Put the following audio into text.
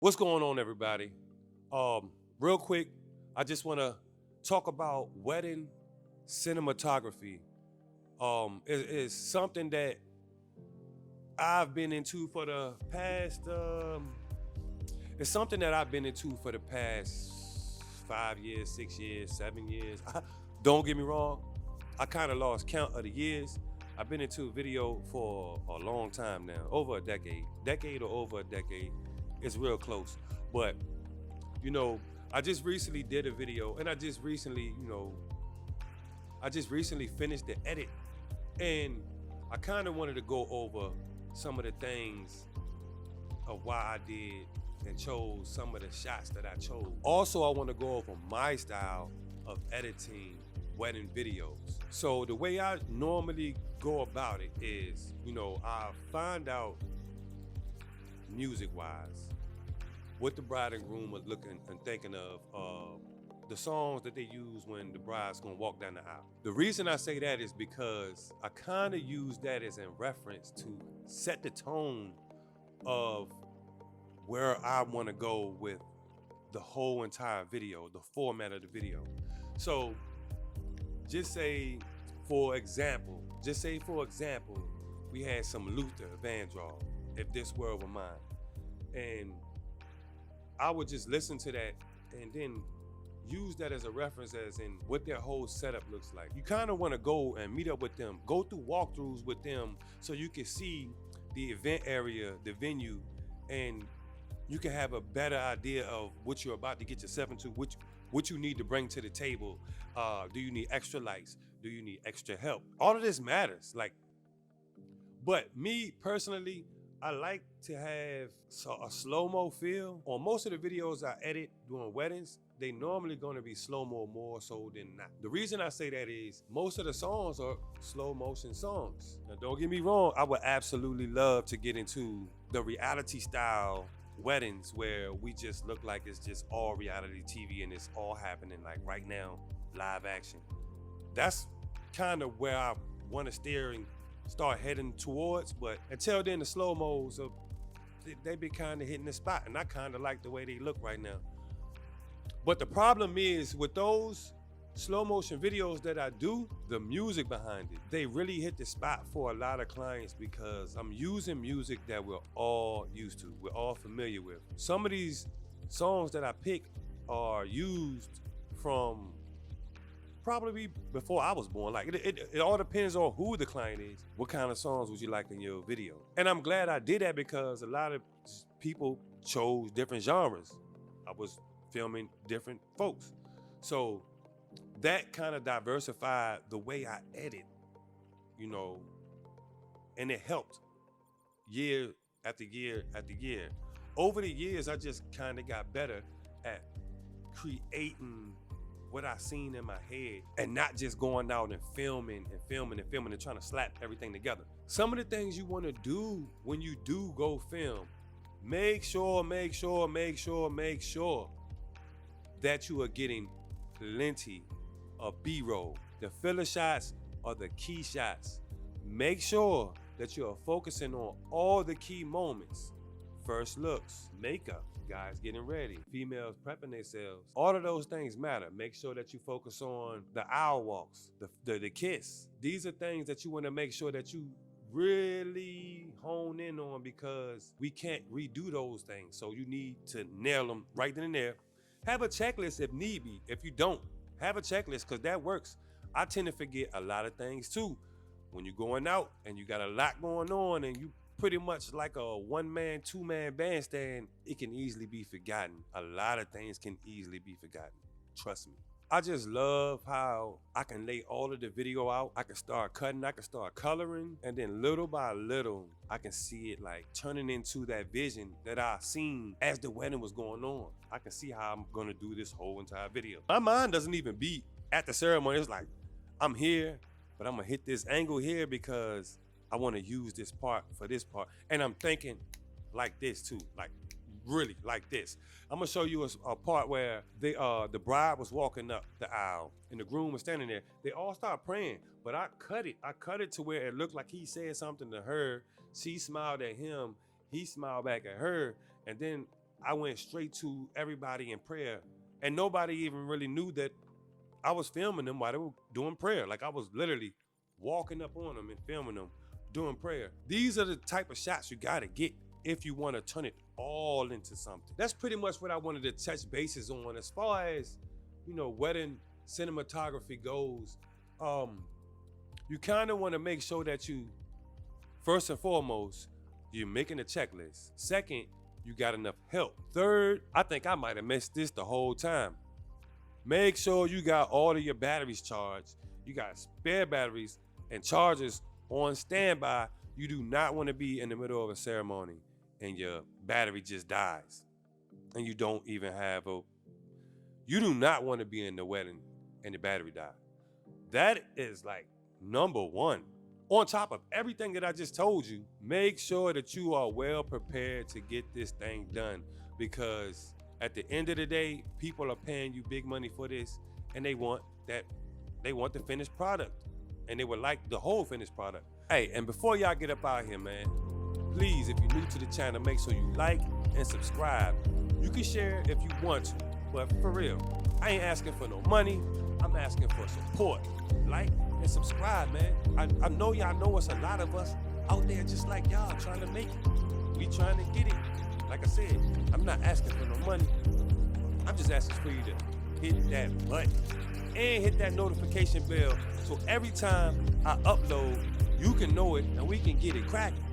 What's going on, everybody? Real quick, I just want to talk about wedding cinematography. It's something that I've been into for the past. It's something that I've been into for the past 5 years, 6 years, 7 years. Don't get me wrong, I kind of lost count of the years. I've been into video for a long time now, over a decade or over a decade. It's real close, but you know, I just recently did a video and I just recently finished the edit and I kind of wanted to go over some of the things of why I did and chose some of the shots that I chose. Also, I want to go over my style of editing wedding videos. So the way I normally go about it is, I find out music wise what the bride and groom are looking and thinking of, the songs that they use when the bride's gonna walk down the aisle. The reason I say that is because I kind of use that as in reference to set the tone of where I want to go with the whole entire video, the format of the video. So just say, just say for example, we had some Luther Vandross, If This World Were Mine, and I would just listen to that and then use that as a reference as in what their whole setup looks like. You kind of want to go and meet up with them, go through walkthroughs with them so you can see the event area, the venue, and you can have a better idea of what you're about to get yourself into, what you need to bring to the table. Do you need extra lights? Do you need extra help? All of this matters. But me personally, I like to have a slow-mo feel. On most of the videos I edit during weddings, they normally gonna be slow-mo more so than not. The reason I say that is most of the songs are slow motion songs. Now don't get me wrong, I would absolutely love to get into the reality style weddings where we just look like it's just all reality TV and it's all happening like right now, live action. That's kind of where I want to steer and start heading towards. But until then, the slow mos they be kind of hitting the spot, and I kind of like the way they look right now. But the problem is with those slow motion videos that I do, the music behind it, they really hit the spot for a lot of clients because I'm using music that we're all used to, we're all familiar with. Some of these songs that I pick are used from probably before I was born. Like it all depends on who the client is. What kind of songs would you like in your video? And I'm glad I did that because a lot of people chose different genres. I was filming different folks. So that kind of diversified the way I edit, you know, and it helped year after year after year. Over the years, I just kind of got better at creating what I seen in my head and not just going out and filming and filming and filming and trying to slap everything together. Some of the things you want to do when you do go film, make sure that you are getting plenty of B-roll. The filler shots are the key shots. Make sure that you are focusing on all the key moments. First looks, makeup, guys getting ready, females prepping themselves. All of those things matter. Make sure that you focus on the aisle walks, the kiss. These are things that you want to make sure that you really hone in on because we can't redo those things. So you need to nail them right then and there. Have a checklist if need be. If you don't, have a checklist because that works. I tend to forget a lot of things too. When you're going out and you got a lot going on and you pretty much like a one-man, two-man bandstand, it can easily be forgotten. A lot of things can easily be forgotten. Trust me. I just love how I can lay all of the video out. I can start cutting, I can start coloring, and then little by little, I can see it like turning into that vision that I seen as the wedding was going on. I can see how I'm gonna do this whole entire video. My mind doesn't even be at the ceremony. It's like, I'm here, but I'm gonna hit this angle here because I wanna use this part for this part. And I'm thinking like this too, like really like this. I'm gonna show you a part where the bride was walking up the aisle and the groom was standing there. They all start praying, but I cut it to where it looked like he said something to her. She smiled at him, he smiled back at her, and then I went straight to everybody in prayer, and nobody even really knew that I was filming them while they were doing prayer. Like I was literally walking up on them and filming them doing prayer. These are the type of shots you gotta get if you wanna turn it all into something. That's pretty much what I wanted to touch bases on as far as, wedding cinematography goes. You kinda wanna make sure that you, first and foremost, you're making a checklist. Second, you got enough help. Third, I think I might have missed this the whole time. Make sure you got all of your batteries charged. You got spare batteries and chargers on standby. You do not want to be in the middle of a ceremony and your battery just dies and you don't even have you do not want to be in the wedding and the battery die. That is like number one. On top of everything that I just told you, make sure that you are well prepared to get this thing done, because at the end of the day, people are paying you big money for this, and they want the finished product, and they would like the whole finished product. Hey, and before y'all get up out here, man, please, if you're new to the channel, make sure you like and subscribe. You can share if you want to, but for real, I ain't asking for no money. I'm asking for support. Like and subscribe, man. I know y'all know it's a lot of us out there just like y'all trying to make it. We trying to get it. Like I said, I'm not asking for no money. I'm just asking for you to hit that button and hit that notification bell so every time I upload, you can know it and we can get it cracking.